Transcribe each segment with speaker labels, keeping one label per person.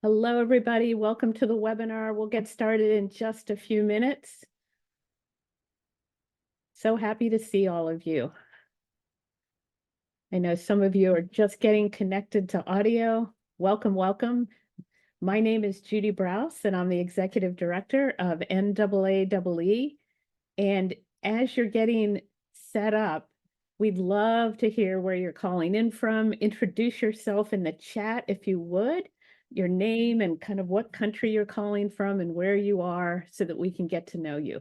Speaker 1: Hello, everybody. Welcome to the webinar. We'll get started in just a few minutes. So happy to see all of you. I know some of you are just getting connected to audio. Welcome, welcome. My name is Judy Browse, and I'm the Executive Director of NAAEE. And as you're getting set up, we'd love to hear where you're calling in from. Introduce yourself in the chat if you would, your name and kind of what country you're calling from and where you are so that we can get to know you.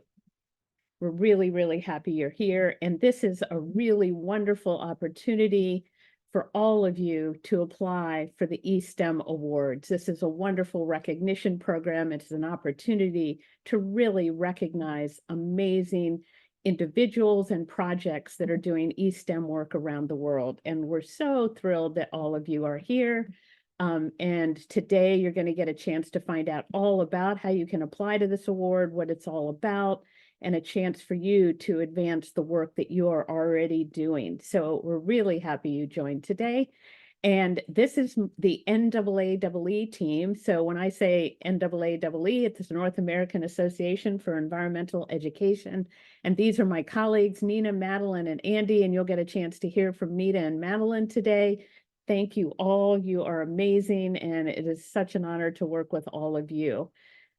Speaker 1: We're really, really happy you're here. And this is a really wonderful opportunity for all of you to apply for the E-STEM Awards. This is a wonderful recognition program. It's an opportunity to really recognize amazing individuals and projects that are doing E-STEM work around the world. And we're so thrilled that all of you are here. And today you're going to get a chance to find out all about how you can apply to this award, what it's all about, and a chance for you to advance the work that you are already doing. So we're really happy you joined today. And this is the NAAEE team. So when I say NAAEE, it's the North American Association for Environmental Education. And these are my colleagues, Nina, Madeline, and Andy, and you'll get a chance to hear from Nina and Madeline today. Thank you all. You are amazing, and it is such an honor to work with all of you.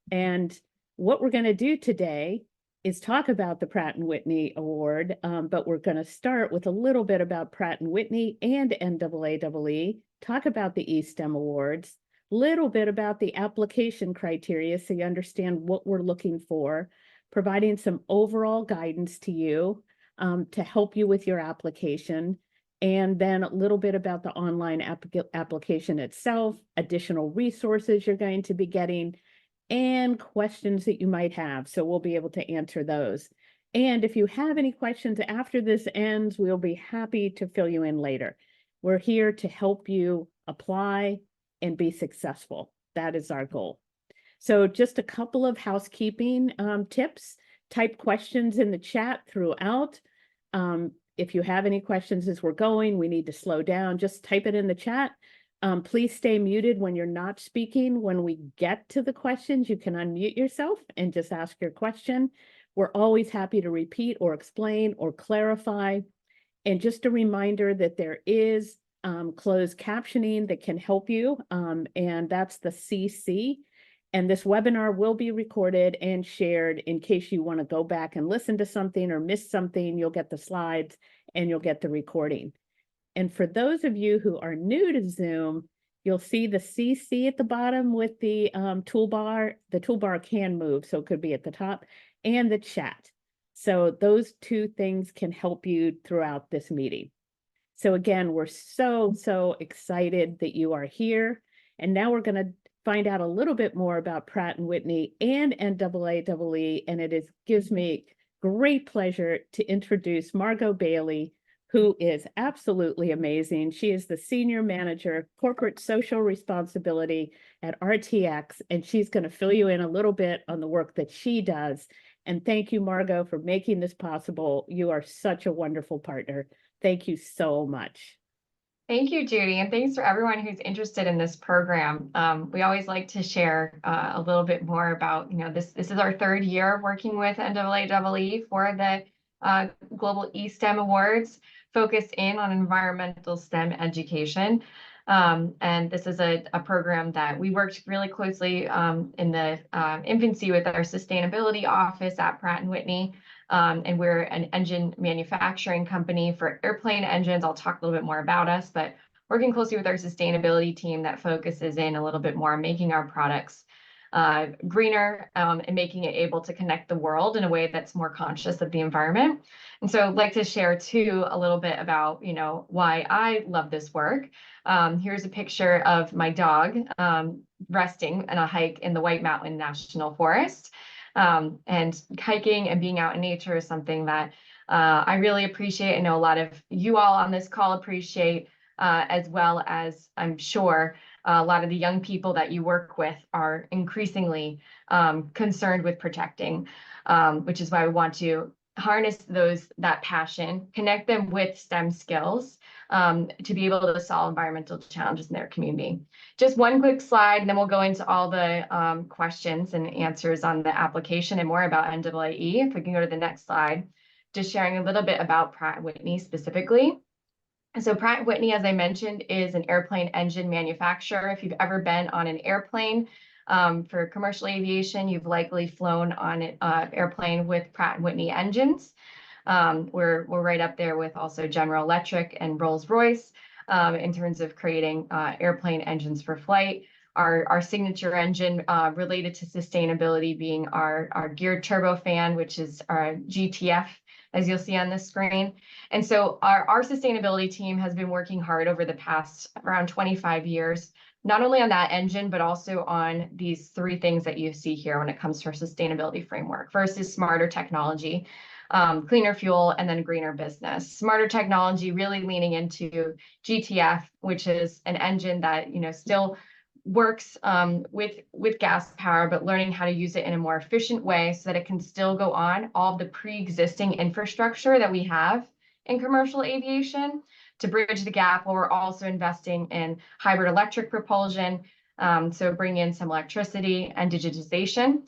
Speaker 1: And what we're going to do today is talk about the Pratt Whitney Award, but we're going to start with a little bit about Pratt Whitney and NAAEE, talk about the E-STEM Awards, a little bit about the application criteria so you understand what we're looking for, providing some overall guidance to you to help you with your application, and then a little bit about the online application itself, additional resources you're going to be getting, and questions that you might have. So we'll be able to answer those. And if you have any questions after this ends, we'll be happy to fill you in later. We're here to help you apply and be successful. That is our goal. So just a couple of housekeeping tips. Type questions in the chat throughout. If you have any questions as we're going, we need to slow down, just type it in the chat. Please stay muted when you're not speaking. When we get to the questions, you can unmute yourself and just ask your question. We're always happy to repeat or explain or clarify. And just a reminder that there is closed captioning that can help you, and that's the CC. And this webinar will be recorded and shared in case you want to go back and listen to something or miss something. You'll get the slides and you'll get the recording. And for those of you who are new to Zoom, you'll see the CC at the bottom with the toolbar. The toolbar can move, so it could be at the top, and the chat. So those two things can help you throughout this meeting. So again, we're so excited that you are here. And now we're going to find out a little bit more about Pratt Whitney and NAAEE, and it gives me great pleasure to introduce Margot Bailey, who is absolutely amazing. She is the Senior Manager, Corporate Social Responsibility at RTX, and she's going to fill you in a little bit on the work that she does. And thank you, Margot, for making this possible. You are such a wonderful partner. Thank you so much.
Speaker 2: Thank you, Judy, and thanks for everyone who's interested in this program. We always like to share a little bit more about, this is our third year working with NAAEE for the Global E-STEM Awards, focused in on environmental STEM education. And this is a program that we worked really closely in the infancy with our sustainability office at Pratt Whitney. And we're an engine manufacturing company for airplane engines. I'll talk a little bit more about us, but working closely with our sustainability team that focuses in a little bit more on making our products greener and making it able to connect the world in a way that's more conscious of the environment. And so I'd like to share too a little bit about, why I love this work. Here's a picture of my dog resting on a hike in the White Mountain National Forest. And hiking and being out in nature is something that I really appreciate. I know a lot of you all on this call appreciate, as well as I'm sure a lot of the young people that you work with are increasingly concerned with protecting, which is why we want to harness that passion, connect them with STEM skills to be able to solve environmental challenges in their community. Just one quick slide, and then we'll go into all the questions and answers on the application and more about NAAE. If we can go to the next slide, just sharing a little bit about Pratt Whitney specifically. So Pratt Whitney, as I mentioned, is an airplane engine manufacturer. If you've ever been on an airplane for commercial aviation, you've likely flown on an airplane with Pratt Whitney engines. We're right up there with also General Electric and Rolls-Royce in terms of creating airplane engines for flight. Our signature engine related to sustainability being our geared turbofan, which is our GTF, as you'll see on this screen. And so our sustainability team has been working hard over the past around 25 years, not only on that engine, but also on these three things that you see here when it comes to our sustainability framework. First is smarter technology, cleaner fuel, and then greener business. Smarter technology really leaning into GTF, which is an engine that still works with gas power, but learning how to use it in a more efficient way so that it can still go on all of the pre-existing infrastructure that we have in commercial aviation to bridge the gap, while we're also investing in hybrid electric propulsion, so bring in some electricity and digitization.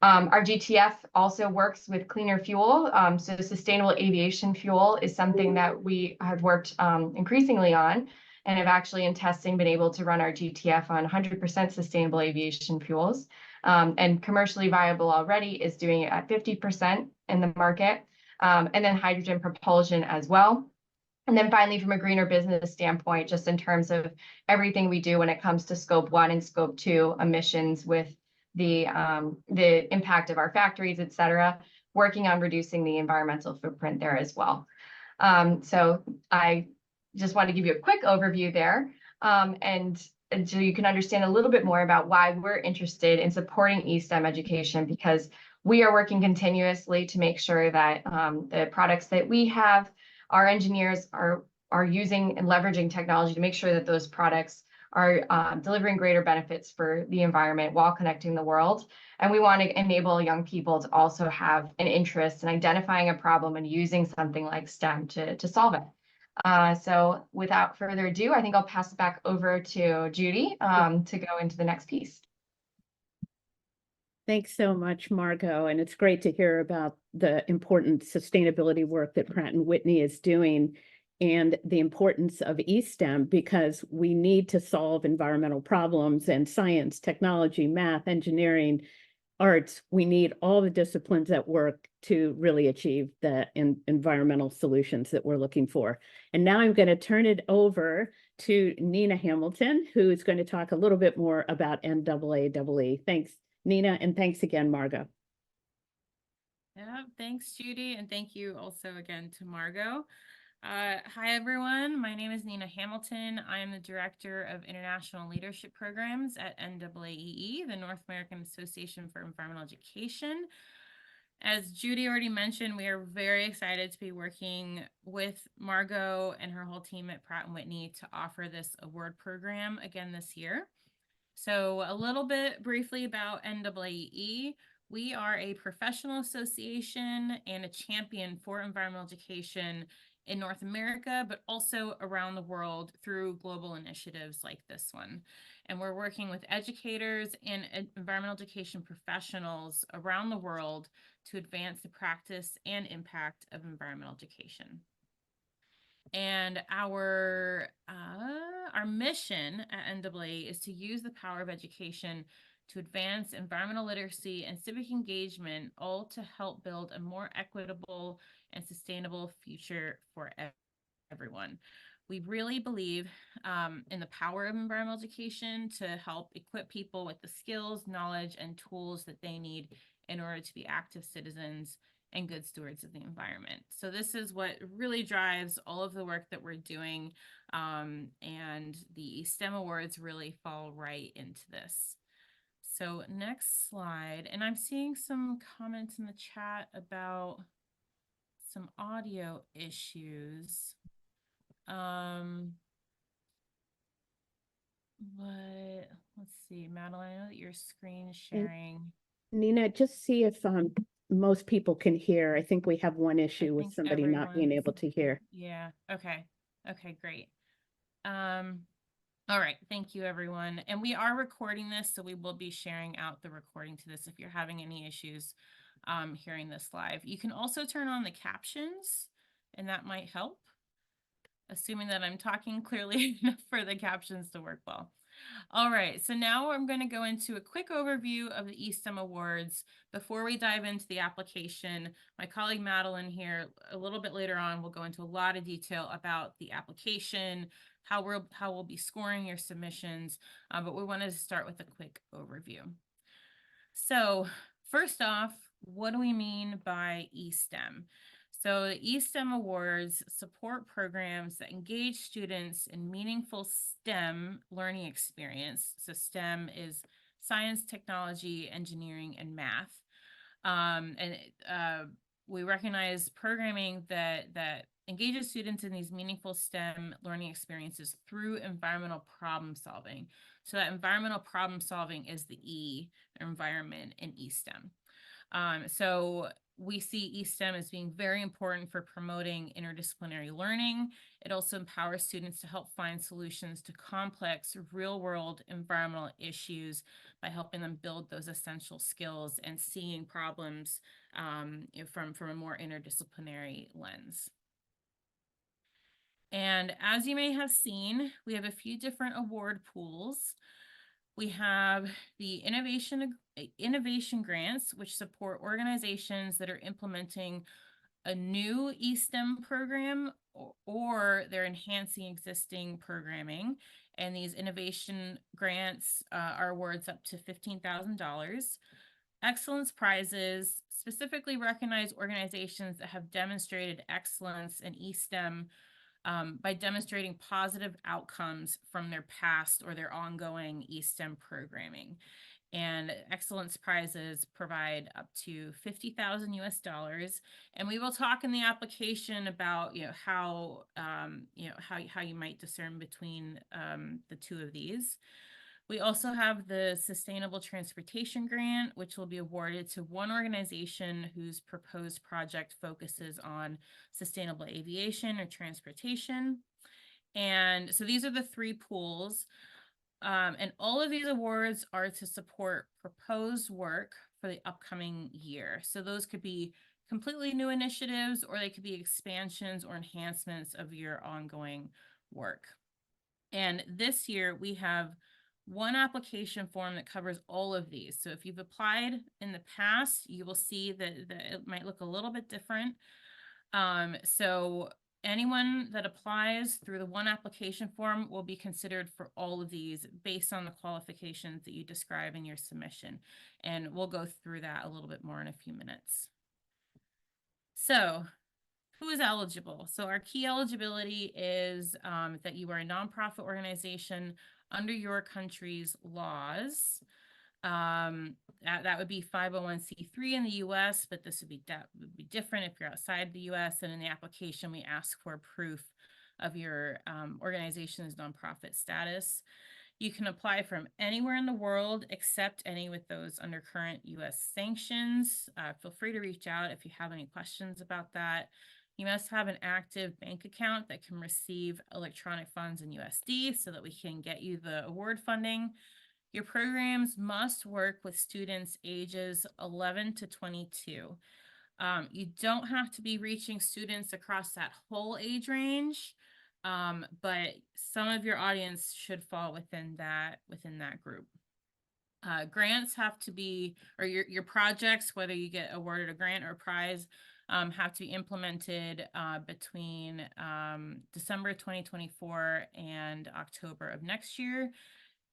Speaker 2: Our GTF also works with cleaner fuel, so sustainable aviation fuel is something that we have worked increasingly on, and have actually in testing been able to run our GTF on 100% sustainable aviation fuels. And commercially viable already is doing it at 50% in the market, and then hydrogen propulsion as well. And then finally, from a greener business standpoint, just in terms of everything we do when it comes to Scope 1 and Scope 2 emissions with the impact of our factories, et cetera, working on reducing the environmental footprint there as well. So I just want to give you a quick overview there, and so you can understand a little bit more about why we're interested in supporting E-STEM education, because we are working continuously to make sure that the products that we have, our engineers are using and leveraging technology to make sure that those products are delivering greater benefits for the environment while connecting the world. And we want to enable young people to also have an interest in identifying a problem and using something like STEM to solve it. So without further ado, I think I'll pass it back over to Judy to go into the next piece.
Speaker 1: Thanks so much, Margot. And it's great to hear about the important sustainability work that Pratt & Whitney is doing and the importance of E-STEM, because we need to solve environmental problems and science, technology, math, engineering, arts. We need all the disciplines at work to really achieve the environmental solutions that we're looking for. And now I'm going to turn it over to Nina Hamilton, who's going to talk a little bit more about NAAEE. Thanks, Nina, and thanks again, Margot.
Speaker 3: Yeah, thanks, Judy, and thank you also again to Margot. Hi, everyone. My name is Nina Hamilton. I am the Director of International Leadership Programs at NAAEE, the North American Association for Environmental Education. As Judy already mentioned, we are very excited to be working with Margot and her whole team at Pratt & Whitney to offer this award program again this year. So a little bit briefly about NAAEE. We are a professional association and a champion for environmental education in North America, but also around the world through global initiatives like this one. And we're working with educators and environmental education professionals around the world to advance the practice and impact of environmental education. And our mission at NAAEE is to use the power of education to advance environmental literacy and civic engagement, all to help build a more equitable and sustainable future for everyone. We really believe in the power of environmental education to help equip people with the skills, knowledge, and tools that they need in order to be active citizens and good stewards of the environment. So this is what really drives all of the work that we're doing, and the STEM Awards really fall right into this. So next slide, and I'm seeing some comments in the chat about some audio issues. But let's see, Madeline, I know that your screen is sharing.
Speaker 1: Nina, just see if most people can hear. I think we have one
Speaker 3: I
Speaker 1: issue with
Speaker 3: think
Speaker 1: somebody not being
Speaker 3: everyone's-
Speaker 1: able to hear.
Speaker 3: Yeah, okay. Okay, great. All right, thank you, everyone. And we are recording this, so we will be sharing out the recording to this if you're having any issues hearing this live. You can also turn on the captions, and that might help, assuming that I'm talking clearly enough for the captions to work well. All right, so now I'm going to go into a quick overview of the E-STEM Awards. Before we dive into the application, my colleague Madeline here, a little bit later on, will go into a lot of detail about the application, how we'll be scoring your submissions, but we wanted to start with a quick overview. So first off, what do we mean by E-STEM? So the E-STEM Awards support programs that engage students in meaningful STEM learning experience. So STEM is science, technology, engineering, and math. We recognize programming that engages students in these meaningful STEM learning experiences through environmental problem solving. So that environmental problem solving is the E, environment, in E-STEM. So we see E-STEM as being very important for promoting interdisciplinary learning. It also empowers students to help find solutions to complex real-world environmental issues by helping them build those essential skills and seeing problems from a more interdisciplinary lens. And as you may have seen, we have a few different award pools. We have the innovation grants, which support organizations that are implementing a new E-STEM program or they're enhancing existing programming. And these innovation grants are awards up to $15,000. Excellence prizes specifically recognize organizations that have demonstrated excellence in E-STEM by demonstrating positive outcomes from their past or their ongoing E-STEM programming. And excellence prizes provide up to $50,000 US. And we will talk in the application about how you might discern between the two of these. We also have the Sustainable Transportation Grant, which will be awarded to one organization whose proposed project focuses on sustainable aviation or transportation. And so these are the three pools. And all of these awards are to support proposed work for the upcoming year. So those could be completely new initiatives, or they could be expansions or enhancements of your ongoing work. And this year we have one application form that covers all of these. So if you've applied in the past, you will see that it might look a little bit different. So anyone that applies through the one application form will be considered for all of these based on the qualifications that you describe in your submission. And we'll go through that a little bit more in a few minutes. So who is eligible? So our key eligibility is that you are a nonprofit organization under your country's laws. That would be 501c3 in the US, but this would be different if you're outside the US. And in the application, we ask for proof of your organization's nonprofit status. You can apply from anywhere in the world except any with those under current US sanctions. Feel free to reach out if you have any questions about that. You must have an active bank account that can receive electronic funds in USD so that we can get you the award funding. Your programs must work with students ages 11 to 22. You don't have to be reaching students across that whole age range, but some of your audience should fall within that group. Grants have to be, or your projects, whether you get awarded a grant or a prize, have to be implemented between December 2024 and October of next year.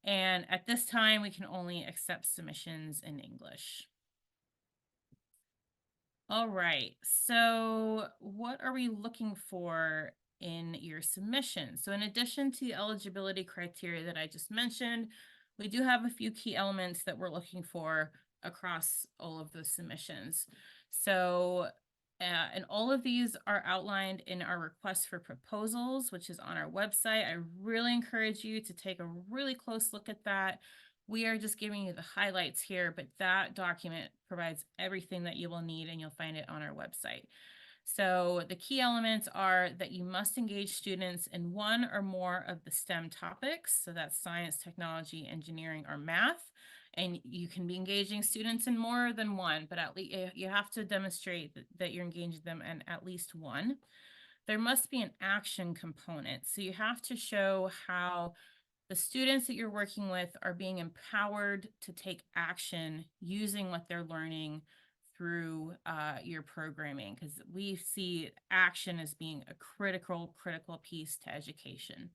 Speaker 3: And at this time, we can only accept submissions in English. All right, so what are we looking for in your submission? So in addition to the eligibility criteria that I just mentioned, we do have a few key elements that we're looking for across all of the submissions. So and all of these are outlined in our request for proposals, which is on our website. I really encourage you to take a really close look at that. We are just giving you the highlights here, but that document provides everything that you will need, and you'll find it on our website. So the key elements are that you must engage students in one or more of the STEM topics. So that's science, technology, engineering, or math. And you can be engaging students in more than one, but at least you have to demonstrate that you're engaging them in at least one. There must be an action component. So you have to show how the students that you're working with are being empowered to take action using what they're learning through your programming, because we see action as being a critical piece to education.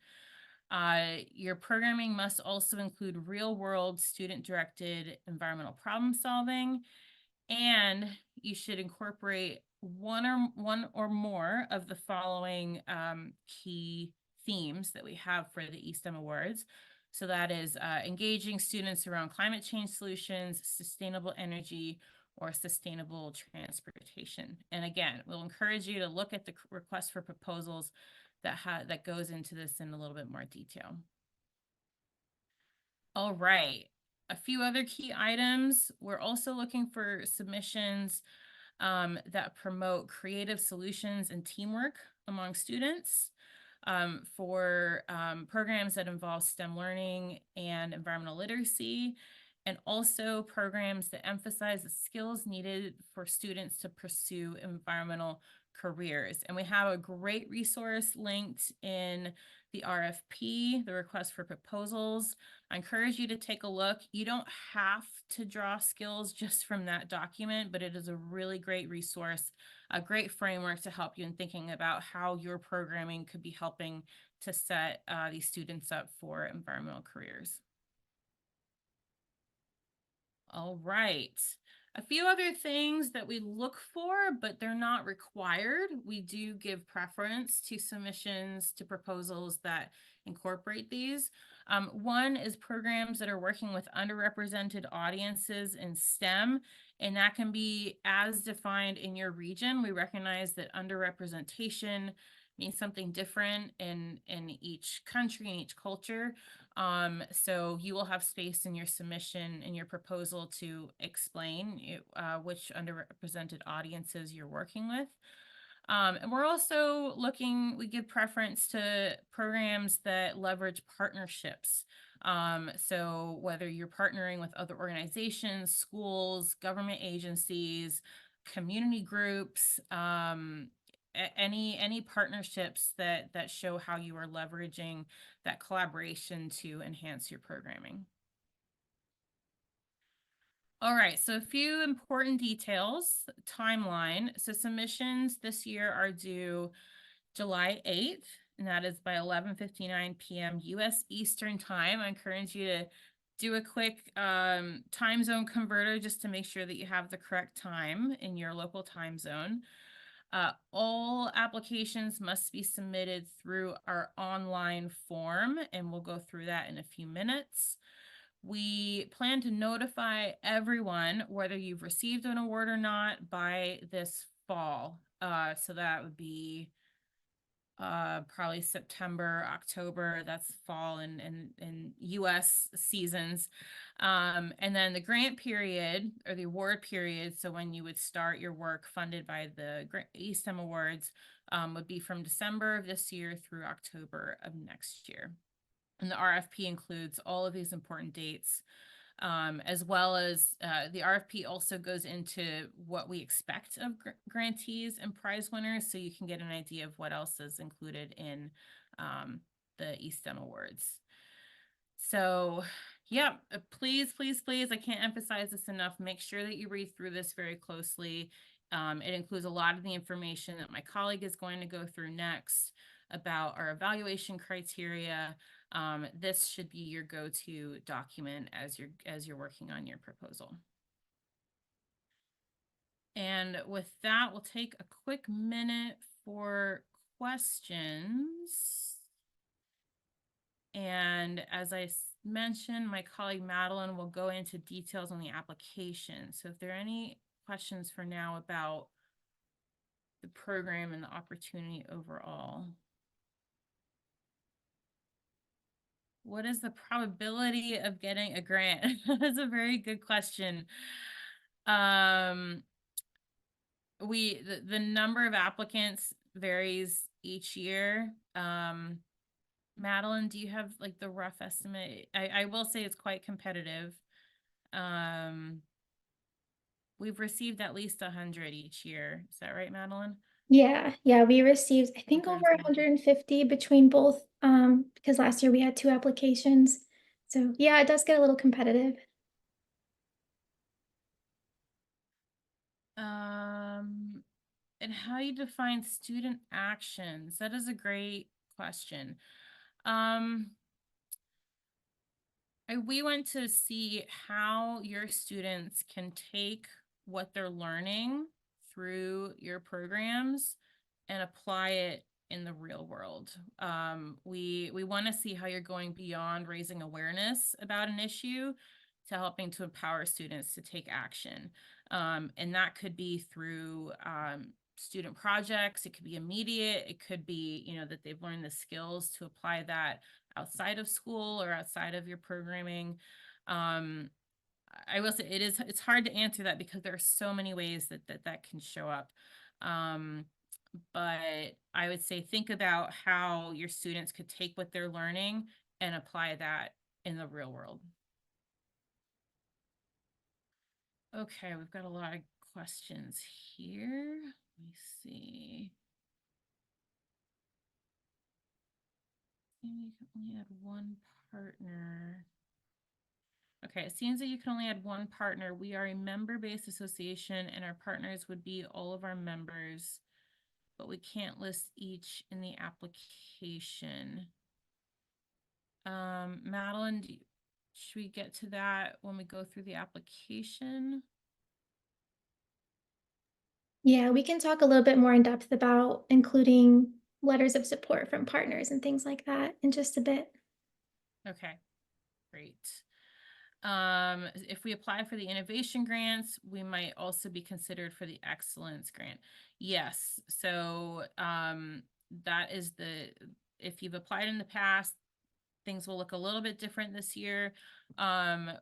Speaker 3: Your programming must also include real-world student-directed environmental problem solving, and you should incorporate one or more of the following key themes that we have for the E-STEM Awards. So that is engaging students around climate change solutions, sustainable energy, or sustainable transportation. And again, we'll encourage you to look at the request for proposals that goes into this in a little bit more detail. All right, a few other key items. We're also looking for submissions that promote creative solutions and teamwork among students, for programs that involve STEM learning and environmental literacy, and also programs that emphasize the skills needed for students to pursue environmental careers. And we have a great resource linked in the RFP, the request for proposals. I encourage you to take a look. You don't have to draw skills just from that document, but it is a really great resource, a great framework to help you in thinking about how your programming could be helping to set these students up for environmental careers. All right. A few other things that we look for, but they're not required. We do give preference to submissions to proposals that incorporate these. One is programs that are working with underrepresented audiences in STEM, and that can be as defined in your region. We recognize that underrepresentation means something different in each country and each culture. So you will have space in your submission and your proposal to explain which underrepresented audiences you're working with. And we're also we give preference to programs that leverage partnerships. So whether you're partnering with other organizations, schools, government agencies, community groups, any partnerships that show how you are leveraging that collaboration to enhance your programming. All right, so a few important details. Timeline. So submissions this year are due July 8th, and that is by 11:59 p.m. US Eastern Time. I encourage you to do a quick time zone converter just to make sure that you have the correct time in your local time zone. All applications must be submitted through our online form, and we'll go through that in a few minutes. We plan to notify everyone whether you've received an award or not by this fall. So that would be probably September, October. That's fall and US seasons. And then the grant period or the award period, so when you would start your work funded by the E-STEM Awards, would be from December of this year through October of next year. And the RFP includes all of these important dates, as well as the RFP also goes into what we expect of grantees and prize winners, so you can get an idea of what else is included in the E-STEM Awards. So yeah, please, I can't emphasize this enough. Make sure that you read through this very closely. It includes a lot of the information that my colleague is going to go through next about our evaluation criteria. This should be your go-to document as you're working on your proposal. And with that, we'll take a quick minute for questions. And as I mentioned, my colleague Madeline will go into details on the application. So if there are any questions for now about the program and the opportunity overall. What is the probability of getting a grant? That's a very good question. The number of applicants varies each year. Madeline, do you have like the rough estimate? I will say it's quite competitive. We've received at least 100 each year. Is that right, Madeline?
Speaker 4: Yeah, we received, I think, over
Speaker 3: 150.
Speaker 4: 150 between both, because last year we had 2 applications. So yeah, it does get a little competitive.
Speaker 3: And how you define student actions? That is a great question. We want to see how your students can take what they're learning through your programs and apply it in the real world. We want to see how you're going beyond raising awareness about an issue to helping to empower students to take action. And that could be through student projects. It could be immediate. It could be, you know, that they've learned the skills to apply that outside of school or outside of your programming. I will say it's hard to answer that because there are so many ways that can show up. But I would say think about how your students could take what they're learning and apply that in the real world. Okay, we've got a lot of questions here. Let me see. You can only add one partner. Okay, it seems that you can only add one partner. We are a member-based association and our partners would be all of our members, but we can't list each in the application. Madeline, should we get to that when we go through the application?
Speaker 4: Yeah, we can talk a little bit more in depth about including letters of support from partners and things like that in just a bit.
Speaker 3: Okay, great. If we apply for the innovation grants, we might also be considered for the excellence grant. Yes, so that is if you've applied in the past, things will look a little bit different this year.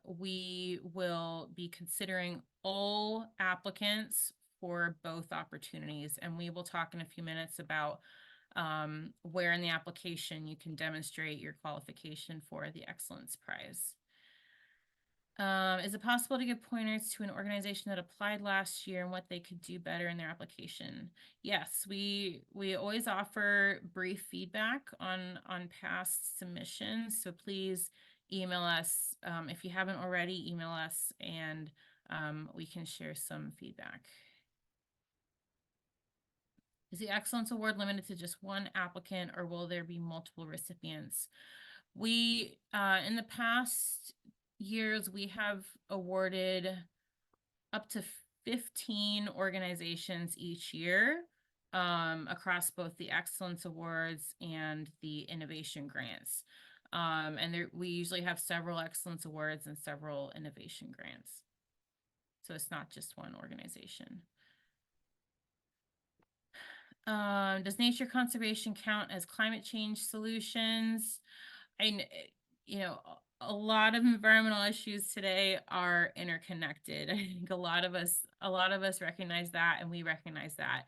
Speaker 3: We will be considering all applicants for both opportunities, and we will talk in a few minutes about where in the application you can demonstrate your qualification for the excellence prize. Is it possible to give pointers to an organization that applied last year and what they could do better in their application? Yes, we always offer brief feedback on past submissions. So please email us. If you haven't already, email us and we can share some feedback. Is the Excellence Award limited to just one applicant or will there be multiple recipients? We, in the past years, we have awarded up to 15 organizations each year across both the Excellence Awards and the Innovation Grants. And we usually have several Excellence Awards and several Innovation Grants. So it's not just one organization. Does nature conservation count as climate change solutions? You know, a lot of environmental issues today are interconnected. I think a lot of us recognize that, and we recognize that.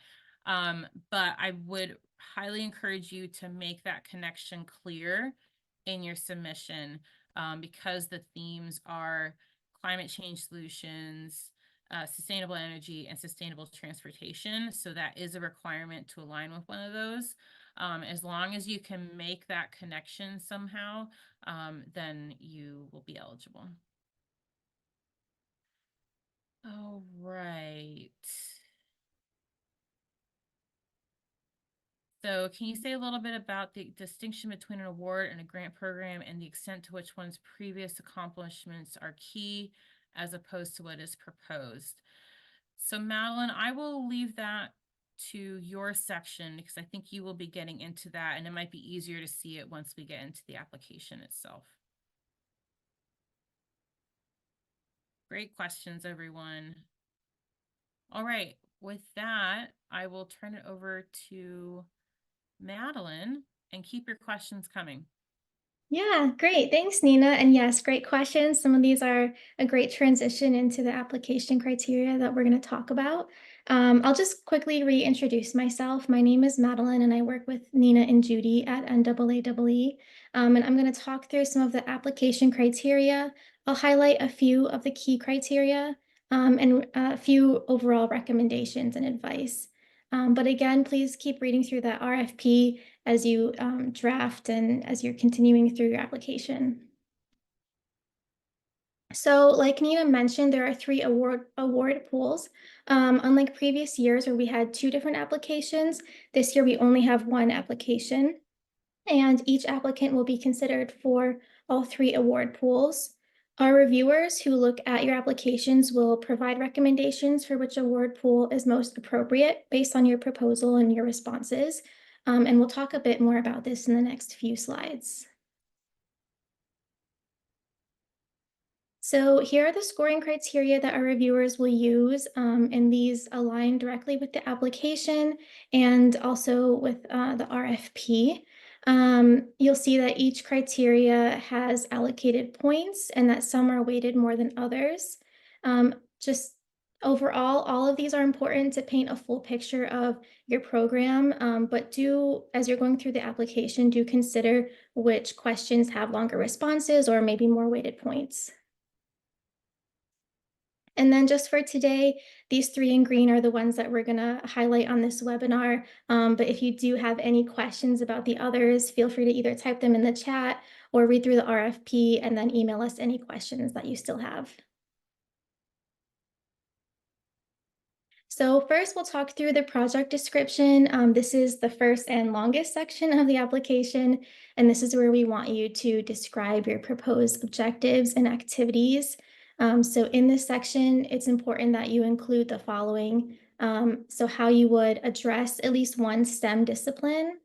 Speaker 3: But I would highly encourage you to make that connection clear in your submission, because the themes are climate change solutions, sustainable energy, and sustainable transportation. So that is a requirement to align with one of those. As long as you can make that connection somehow, then you will be eligible. All right. So can you say a little bit about the distinction between an award and a grant program and the extent to which one's previous accomplishments are key as opposed to what is proposed? So Madeline, I will leave that to your section because I think you will be getting into that and it might be easier to see it once we get into the application itself. Great questions, everyone. All right, with that, I will turn it over to Madeline and keep your questions coming.
Speaker 4: Yeah, great. Thanks, Nina. And yes, great questions. Some of these are a great transition into the application criteria that we're going to talk about. I'll just quickly reintroduce myself. My name is Madeline, and I work with Nina and Judy at NAAEE. And I'm going to talk through some of the application criteria. I'll highlight a few of the key criteria and a few overall recommendations and advice. But again, please keep reading through that RFP as you draft and as you're continuing through your application. So like Nina mentioned, there are 3 award pools. Unlike previous years where we had 2 different applications, this year we only have 1 application. And each applicant will be considered for all 3 award pools. Our reviewers who look at your applications will provide recommendations for which award pool is most appropriate based on your proposal and your responses. And we'll talk a bit more about this in the next few slides. So here are the scoring criteria that our reviewers will use, and these align directly with the application and also with the RFP. You'll see that each criteria has allocated points and that some are weighted more than others. Just overall, all of these are important to paint a full picture of your program, but as you're going through the application, do consider which questions have longer responses or maybe more weighted points. And then just for today, these 3 in green are the ones that we're going to highlight on this webinar. But if you do have any questions about the others, feel free to either type them in the chat or read through the RFP and then email us any questions that you still have. So first, we'll talk through the project description. This is the first and longest section of the application, and this is where we want you to describe your proposed objectives and activities. So in this section, it's important that you include the following. So how you would address at least one STEM discipline,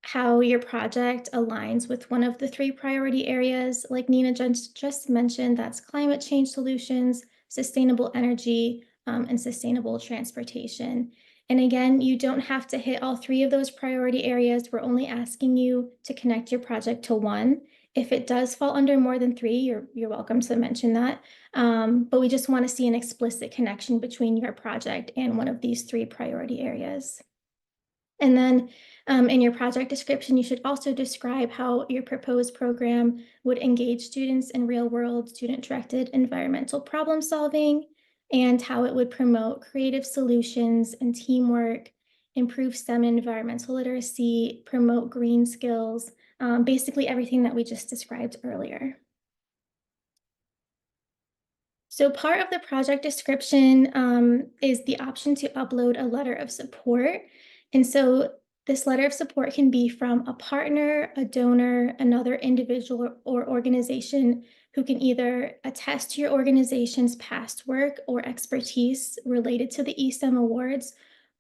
Speaker 4: how your project aligns with one of the 3 priority areas, like Nina just mentioned, that's climate change solutions, sustainable energy, and sustainable transportation. And again, you don't have to hit all 3 of those priority areas. We're only asking you to connect your project to one. If it does fall under more than 3, you're welcome to mention that. But we just want to see an explicit connection between your project and one of these 3 priority areas. And then in your project description, you should also describe how your proposed program would engage students in real-world student-directed environmental problem solving, and how it would promote creative solutions and teamwork, improve STEM and environmental literacy, promote green skills, basically everything that we just described earlier. So part of the project description is the option to upload a letter of support. And so this letter of support can be from a partner, a donor, another individual or organization who can either attest to your organization's past work or expertise related to the E-STEM awards,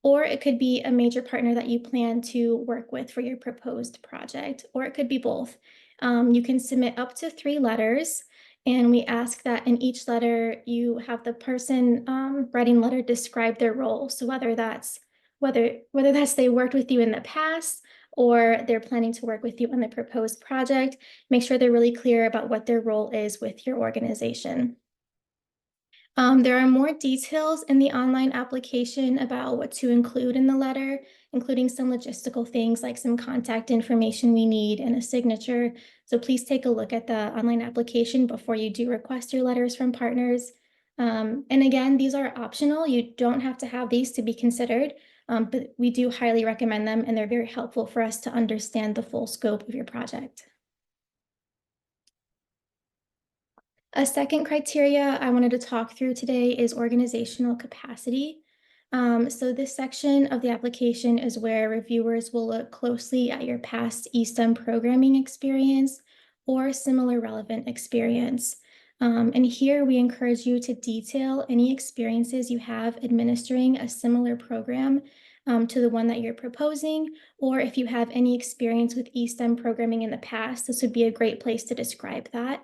Speaker 4: or it could be a major partner that you plan to work with for your proposed project, or it could be both. You can submit up to 3 letters. And we ask that in each letter, you have the person writing letter describe their role. So whether that's they worked with you in the past or they're planning to work with you on the proposed project, make sure they're really clear about what their role is with your organization. There are more details in the online application about what to include in the letter, including some logistical things like some contact information we need and a signature. So please take a look at the online application before you do request your letters from partners. And again, these are optional. You don't have to have these to be considered, but we do highly recommend them, and they're very helpful for us to understand the full scope of your project. A second criteria I wanted to talk through today is organizational capacity. So this section of the application is where reviewers will look closely at your past E-STEM programming experience or similar relevant experience. And here we encourage you to detail any experiences you have administering a similar program to the one that you're proposing, or if you have any experience with E-STEM programming in the past, this would be a great place to describe that.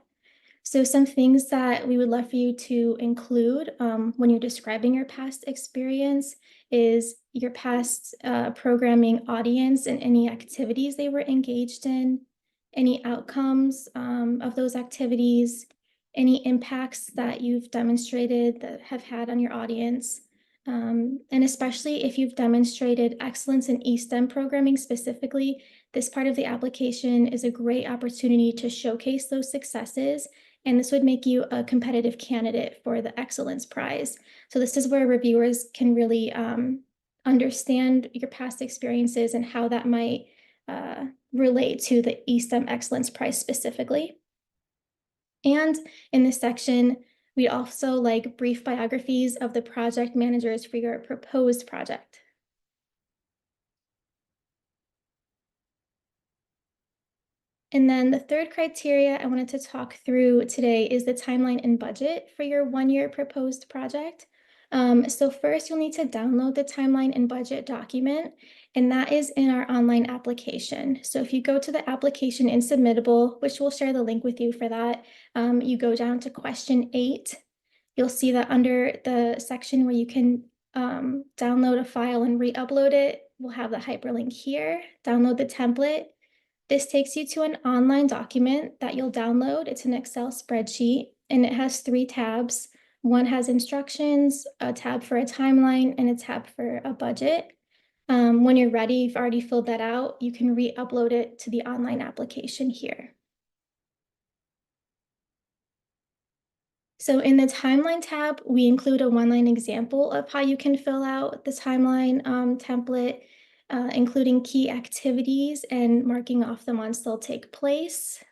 Speaker 4: So some things that we would love for you to include when you're describing your past experience is your past programming audience and any activities they were engaged in, any outcomes of those activities, any impacts that you've demonstrated that have had on your audience, and especially if you've demonstrated excellence in E-STEM programming specifically, this part of the application is a great opportunity to showcase those successes, and this would make you a competitive candidate for the Excellence Prize. So this is where reviewers can really understand your past experiences and how that might relate to the E-STEM Excellence Prize specifically. And in this section, we also like brief biographies of the project managers for your proposed project. And then the third criteria I wanted to talk through today is the timeline and budget for your one-year proposed project. So first, you'll need to download the timeline and budget document, and that is in our online application. So if you go to the application in Submittable, which we'll share the link with you for that, you go down to question 8. You'll see that under the section where you can download a file and re-upload it, we'll have the hyperlink here. Download the template. This takes you to an online document that you'll download. It's an Excel spreadsheet, and it has 3 tabs. One has instructions, a tab for a timeline, and a tab for a budget. When you're ready, you've already filled that out, you can re-upload it to the online application here. So in the timeline tab, we include a one-line example of how you can fill out the timeline template, including key activities and marking off the months they'll take place.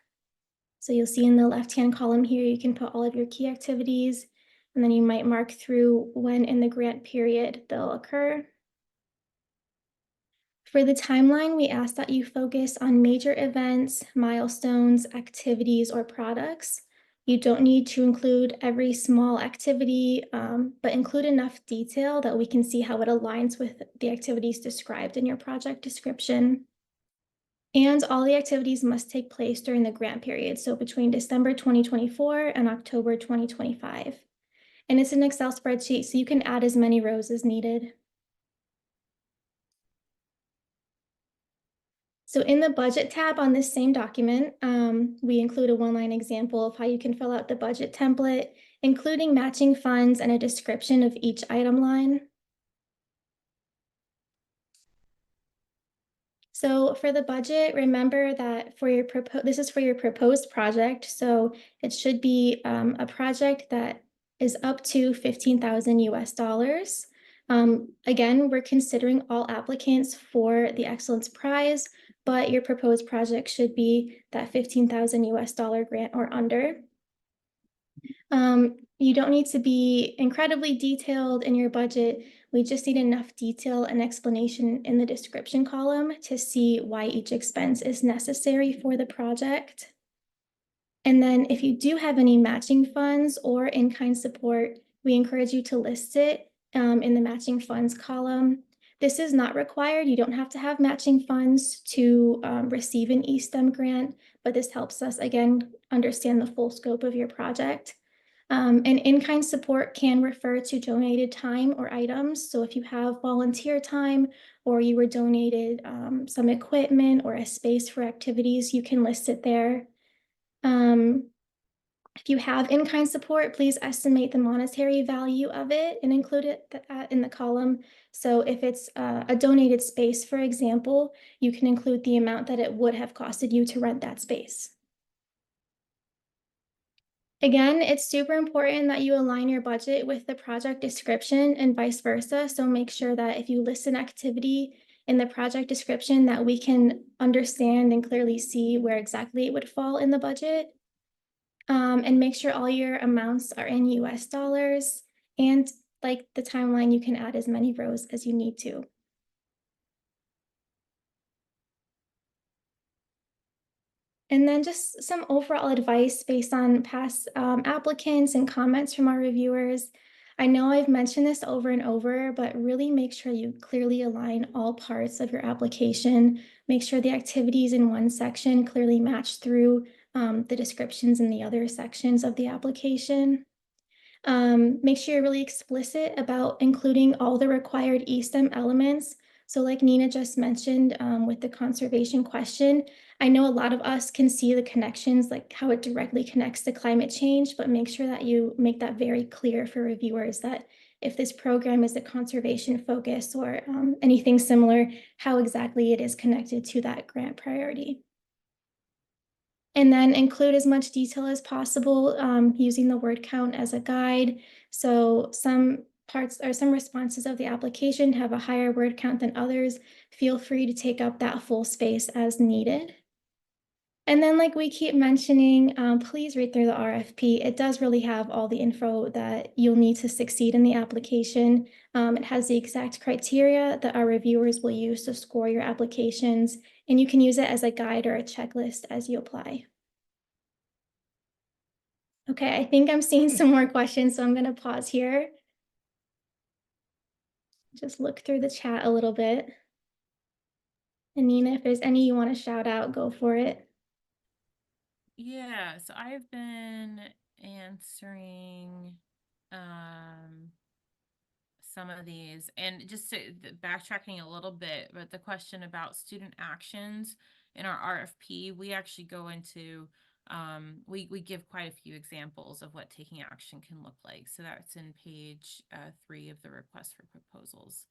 Speaker 4: So you'll see in the left-hand column here, you can put all of your key activities, and then you might mark through when in the grant period they'll occur. For the timeline, we ask that you focus on major events, milestones, activities, or products. You don't need to include every small activity, but include enough detail that we can see how it aligns with the activities described in your project description. And all the activities must take place during the grant period, so between December 2024 and October 2025. And it's an Excel spreadsheet, so you can add as many rows as needed. So in the budget tab on this same document, we include a one-line example of how you can fill out the budget template, including matching funds and a description of each item line. So for the budget, remember that for your this is for your proposed project, so it should be a project that is up to $15,000 US. Again, we're considering all applicants for the Excellence Prize, but your proposed project should be that $15,000 US grant or under. You don't need to be incredibly detailed in your budget. We just need enough detail and explanation in the description column to see why each expense is necessary for the project. And then if you do have any matching funds or in-kind support, we encourage you to list it in the matching funds column. This is not required. You don't have to have matching funds to receive an E-STEM grant, but this helps us, again, understand the full scope of your project. And in-kind support can refer to donated time or items. So if you have volunteer time or you were donated some equipment or a space for activities, you can list it there. If you have in-kind support, please estimate the monetary value of it and include it in the column. So if it's a donated space, for example, you can include the amount that it would have costed you to rent that space. Again, it's super important that you align your budget with the project description and vice versa. So make sure that if you list an activity in the project description that we can understand and clearly see where exactly it would fall in the budget. And make sure all your amounts are in US dollars. And like the timeline, you can add as many rows as you need to. And then just some overall advice based on past applicants and comments from our reviewers. I know I've mentioned this over and over, but really make sure you clearly align all parts of your application. Make sure the activities in one section clearly match through the descriptions in the other sections of the application. Make sure you're really explicit about including all the required E-STEM elements. So like Nina just mentioned with the conservation question, I know a lot of us can see the connections, like how it directly connects to climate change, but make sure that you make that very clear for reviewers that if this program is a conservation focus or anything similar, how exactly it is connected to that grant priority. And then include as much detail as possible using the word count as a guide. So some parts or some responses of the application have a higher word count than others. Feel free to take up that full space as needed. And then like we keep mentioning, please read through the RFP. It does really have all the info that you'll need to succeed in the application. It has the exact criteria that our reviewers will use to score your applications, and you can use it as a guide or a checklist as you apply. Okay, I think I'm seeing some more questions, so I'm going to pause here. Just look through the chat a little bit. And Nina, if there's any you want to shout out, go for it.
Speaker 3: Yeah, so I've been answering some of these, and just backtracking a little bit, but the question about student actions in our RFP, we actually go into we give quite a few examples of what taking action can look like. So that's in page 3 of the request for proposals.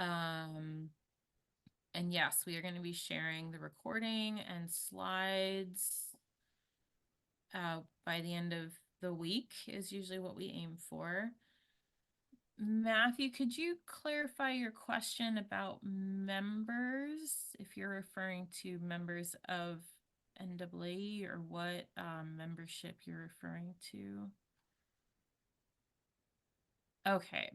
Speaker 3: And yes, we are going to be sharing the recording and slides by the end of the week is usually what we aim for. Matthew, could you clarify your question about members, if you're referring to members of NAAE or what membership you're referring to? Okay,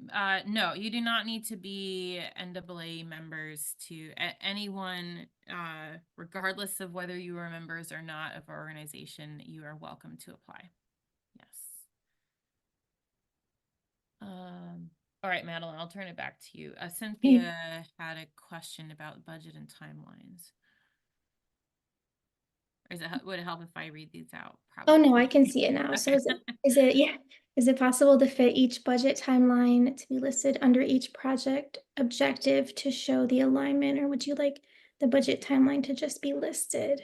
Speaker 3: no, you do not need to be NAAE members to anyone, regardless of whether you are members or not of our organization, you are welcome to apply. Yes. All right, Madeline, I'll turn it back to you. Cynthia had a question about budget and timelines. Or would it help if I read these out? Probably.
Speaker 4: Oh no, I can see it now. So is it possible to fit each budget timeline to be listed under each project objective to show the alignment, or would you like the budget timeline to just be listed?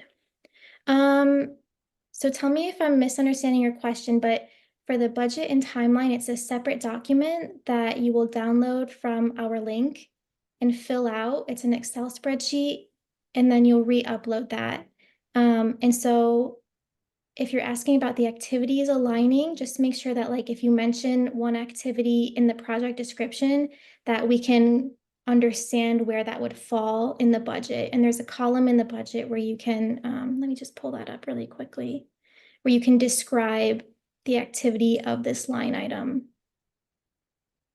Speaker 4: So tell me if I'm misunderstanding your question, but for the budget and timeline, it's a separate document that you will download from our link and fill out. It's an Excel spreadsheet, and then you'll re-upload that. And so if you're asking about the activities aligning, just make sure that like if you mention one activity in the project description, that we can understand where that would fall in the budget. And there's a column in the budget where you can, let me just pull that up really quickly, where you can describe the activity of this line item.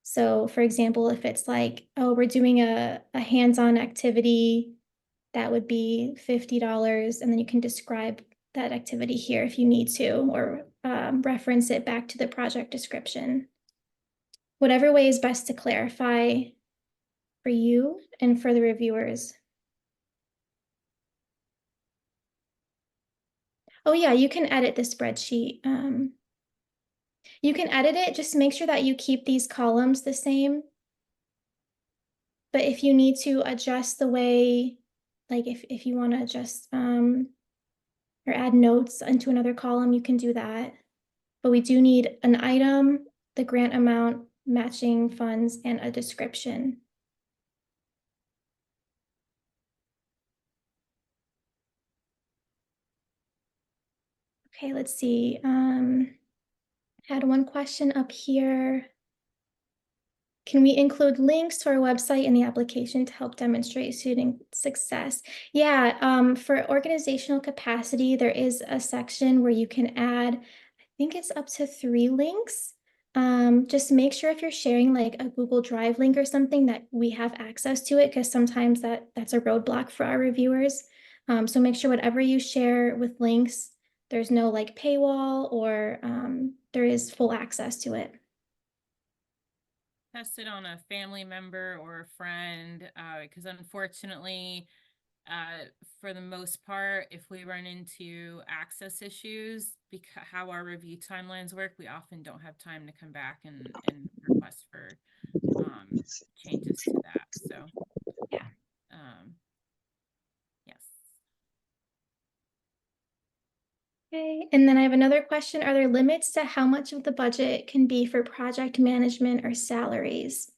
Speaker 4: So for example, if it's like, oh, we're doing a hands-on activity, that would be $50, and then you can describe that activity here if you need to, or reference it back to the project description. Whatever way is best to clarify for you and for the reviewers. Oh yeah, you can edit the spreadsheet. You can edit it, just make sure that you keep these columns the same. But if you need to adjust the way, like if you want to adjust or add notes into another column, you can do that. But we do need an item, the grant amount, matching funds, and a description. Okay, let's see. Had one question up here. Can we include links to our website in the application to help demonstrate student success? Yeah, for organizational capacity, there is a section where you can add, I think it's up to 3 links. Just make sure if you're sharing like a Google Drive link or something that we have access to it, because sometimes that's a roadblock for our reviewers. So make sure whatever you share with links, there's no like paywall, or there is full access to it.
Speaker 3: Test it on a family member or a friend, because unfortunately, for the most part, if we run into access issues, because how our review timelines work, we often don't have time to come back and request for changes to that. So Yes.
Speaker 4: Okay, and then I have another question. Are there limits to how much of the budget can be for project management or salaries?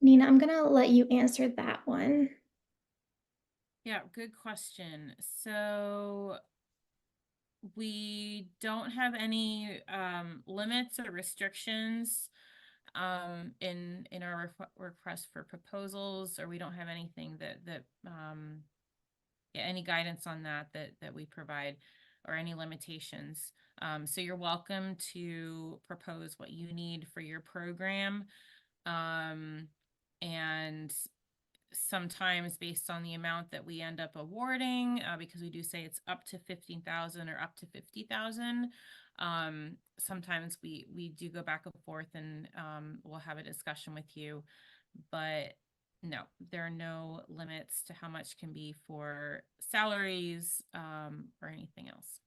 Speaker 4: Nina, I'm gonna let you answer that one.
Speaker 3: Yeah, good question. So we don't have any limits or restrictions in our request for proposals, or we don't have anything that yeah, any guidance on that we provide, or any limitations. So you're welcome to propose what you need for your program. And sometimes based on the amount that we end up awarding, because we do say it's up to 15,000 or up to 50,000. Sometimes we do go back and forth, and we'll have a discussion with you, but no, there are no limits to how much can be for salaries or anything else.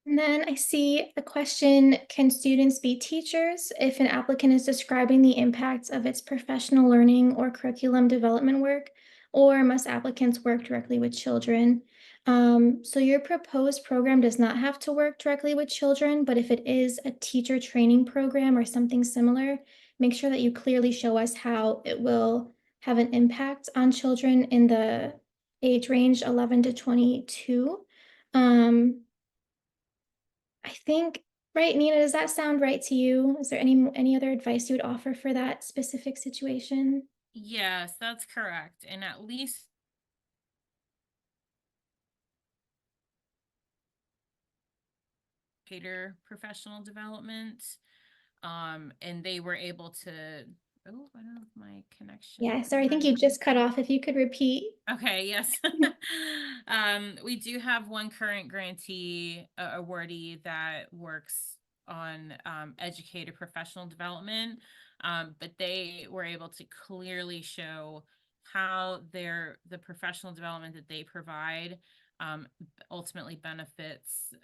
Speaker 4: And then I see a question, can students be teachers if an applicant is describing the impacts of its professional learning or curriculum development work, or must applicants work directly with children? So your proposed program does not have to work directly with children, but if it is a teacher training program or something similar, make sure that you clearly show us how it will have an impact on children in the age range 11 to 22. I think, right, Nina, does that sound right to you? Is there any other advice you would offer for that specific situation?
Speaker 3: Yes, that's correct. And at least cater professional development. And they were able to, oh, I don't know if my connection.
Speaker 4: Yeah, sorry, I think you just cut off. If you could repeat.
Speaker 3: Okay, yes. We do have one current grantee awardee that works on educator professional development, but they were able to clearly show how the professional development that they provide ultimately benefits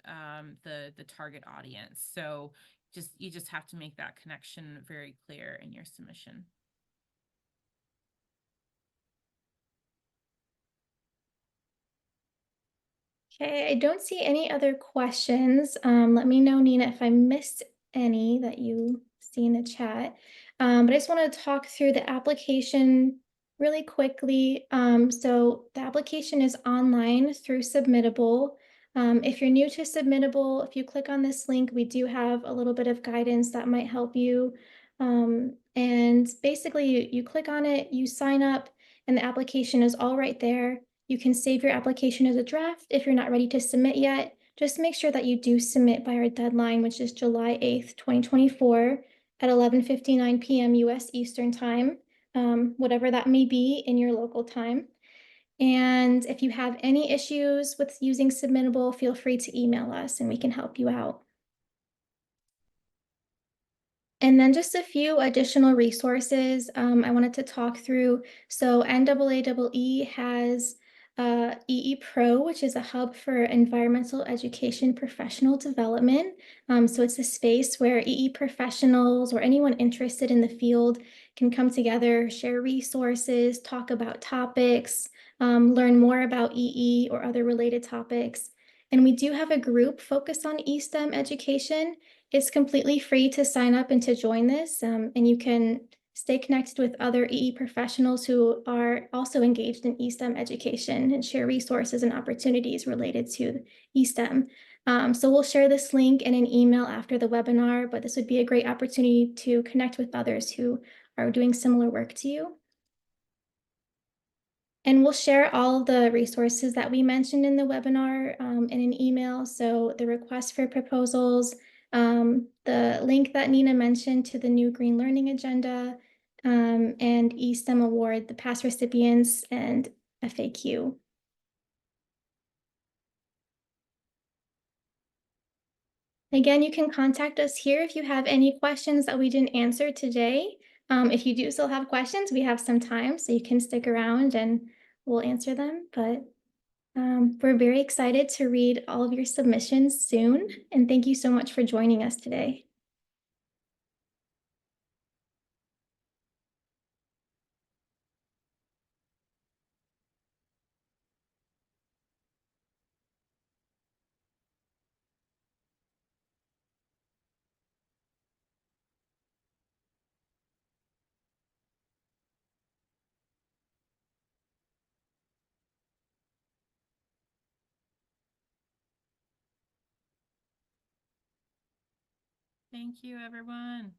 Speaker 3: the target audience. So you just have to make that connection very clear in your submission.
Speaker 4: Okay, I don't see any other questions. Let me know, Nina, if I missed any that you see in the chat. But I just want to talk through the application really quickly. So the application is online through Submittable. If you're new to Submittable, if you click on this link, we do have a little bit of guidance that might help you. And basically, you click on it, you sign up, and the application is all right there. You can save your application as a draft if you're not ready to submit yet. Just make sure that you do submit by our deadline, which is July 8th, 2024 at 11:59 p.m. US Eastern Time, whatever that may be in your local time. And if you have any issues with using Submittable, feel free to email us and we can help you out. And then just a few additional resources I wanted to talk through. So NAAEE has EE Pro, which is a hub for environmental education professional development. So it's a space where EE professionals or anyone interested in the field can come together, share resources, talk about topics, learn more about EE or other related topics. And we do have a group focused on E-STEM education. It's completely free to sign up and to join this, and you can stay connected with other EE professionals who are also engaged in E-STEM education and share resources and opportunities related to E-STEM. So we'll share this link in an email after the webinar, but this would be a great opportunity to connect with others who are doing similar work to you. And we'll share all the resources that we mentioned in the webinar in an email. So the request for proposals, the link that Nina mentioned to the new Green Learning Agenda, and E-STEM Award, the past recipients, and FAQ. Again, you can contact us here if you have any questions that we didn't answer today. If you do still have questions, we have some time, so you can stick around and we'll answer them. But we're very excited to read all of your submissions soon. And thank you so much for joining us today.
Speaker 3: Thank you, everyone.